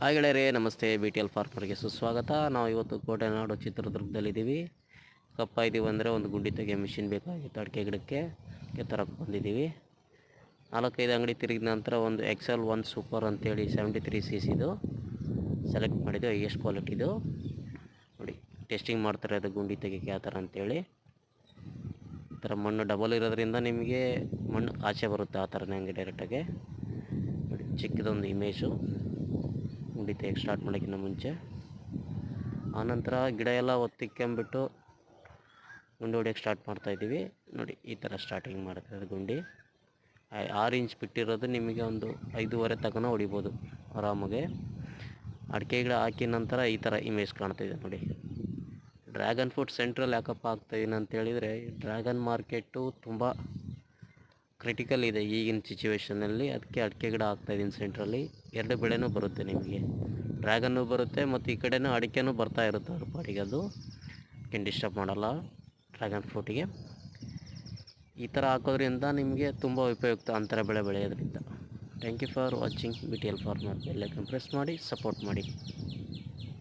Hi ಗೆಳೆಯರೇ, ನಮಸ್ತೆ. B T L ಫಾರ್ಮರ್ಗೆ ಸುಸ್ವಾಗತ. ನಾವು ಇವತ್ತು ಕೋಟೆನಾಡು ಚಿತ್ರದುರ್ಗದಲ್ಲಿದ್ದೀವಿ. ಕಪ್ಪ ಇದ್ದೀವಿ ಅಂದರೆ ಒಂದು ಗುಂಡಿ ತೆಗೆ ಮಿಷಿನ್ ಬೇಕಾಗಿತ್ತು. ಅಡಿಕೆ ಗಿಡಕ್ಕೆ ತರಕ್ಕೆ ಬಂದಿದ್ದೀವಿ. 4-5 ಅಂಗಡಿ ತಿರುಗಿದ ನಂತರ ಒಂದು ಎಕ್ಸೆಲ್ 1 ಸೂಪರ್ ಅಂತೇಳಿ 73 cc ಸೆಲೆಕ್ಟ್ ಮಾಡಿದ್ದು. ಹೈಯೆಸ್ಟ್ ಕ್ವಾಲಿಟಿದು ನೋಡಿ. ಟೆಸ್ಟಿಂಗ್ ಮಾಡ್ತಾರೆ ಅದು ಗುಂಡಿ ತೆಗೆಗೆ ಯಾವ ಥರ ಅಂತೇಳಿ. ಈ ಥರ ಮಣ್ಣು ಡಬಲ್ ಇರೋದ್ರಿಂದ ನಿಮಗೆ ಮಣ್ಣು ಆಚೆ ಬರುತ್ತೆ. ಆ ಥರನೇ ಹಂಗೆ ಡೈರೆಕ್ಟಾಗೆ ನೋಡಿ. ಚಿಕ್ಕದೊಂದು ಇಮೇಜು ಗುಂಡಿ ತೆಗೆಗೆ ಸ್ಟಾರ್ಟ್ ಮಾಡೋಕ್ಕಿಂತ ಮುಂಚೆ. ಆನಂತರ ಗಿಡ ಎಲ್ಲ ಒತ್ತಿಕ್ಕೊಂಬಿಟ್ಟು ಗುಂಡಿ ಹೊಡಿಯೋಕ್ಕೆ ಸ್ಟಾರ್ಟ್ ಮಾಡ್ತಾಯಿದ್ದೀವಿ ನೋಡಿ. ಈ ಥರ ಸ್ಟಾರ್ಟಿಂಗ್ ಮಾಡ್ತಾರೆ ಗುಂಡಿ. 6 ಇಂಚ್ ಬಿಟ್ಟಿರೋದು ನಿಮಗೆ ಒಂದು 5.5 ತನಕ ಹೊಡಿಬೋದು ಆರಾಮಾಗೆ. ಅಡಿಕೆ ಗಿಡ ಹಾಕಿದ ನಂತರ ಈ ಥರ ಇಮೇಜ್ ಕಾಣ್ತಾಯಿದೆ ನೋಡಿ. ಡ್ರ್ಯಾಗನ್ ಫ್ರೂಟ್ ಸೆಂಟ್ರಲ್ಲಿ ಯಾಕಪ್ಪ ಆಗ್ತಾಯಿದ್ದೀನಿ ಅಂತೇಳಿದರೆ, ಡ್ರ್ಯಾಗನ್ ಮಾರ್ಕೆಟು ತುಂಬ ಕ್ರಿಟಿಕಲ್ ಇದೆ ಈಗಿನ ಸಿಚುವೇಷನಲ್ಲಿ. ಅದಕ್ಕೆ ಅಡಿಕೆ ಗಿಡ ಹಾಕ್ತಾಯಿದ್ದೀನಿ ಸೆಂಟ್ರಲ್ಲಿ. 2 ಬೆಳೆನೂ ಬರುತ್ತೆ ನಿಮಗೆ. ಡ್ರ್ಯಾಗನ್ನು ಬರುತ್ತೆ ಮತ್ತು ಈ ಕಡೆನೂ ಅಡಿಕೆನೂ ಬರ್ತಾ ಇರುತ್ತೆ ಅವ್ರ ಪಾಡಿಗೆ. ಅದು ಏನು ಡಿಸ್ಟರ್ಬ್ ಮಾಡಲ್ಲ ಡ್ರ್ಯಾಗನ್ ಫ್ರೂಟಿಗೆ. ಈ ಥರ ಹಾಕೋದ್ರಿಂದ ನಿಮಗೆ ತುಂಬ ಉಪಯುಕ್ತ ಅಂತರ ಬೆಳೆ ಬೆಳೆಯೋದ್ರಿಂದ. Thank you for watching B T L farmer. Bell icon press ಮಾಡಿ ಸಪೋರ್ಟ್ ಮಾಡಿ.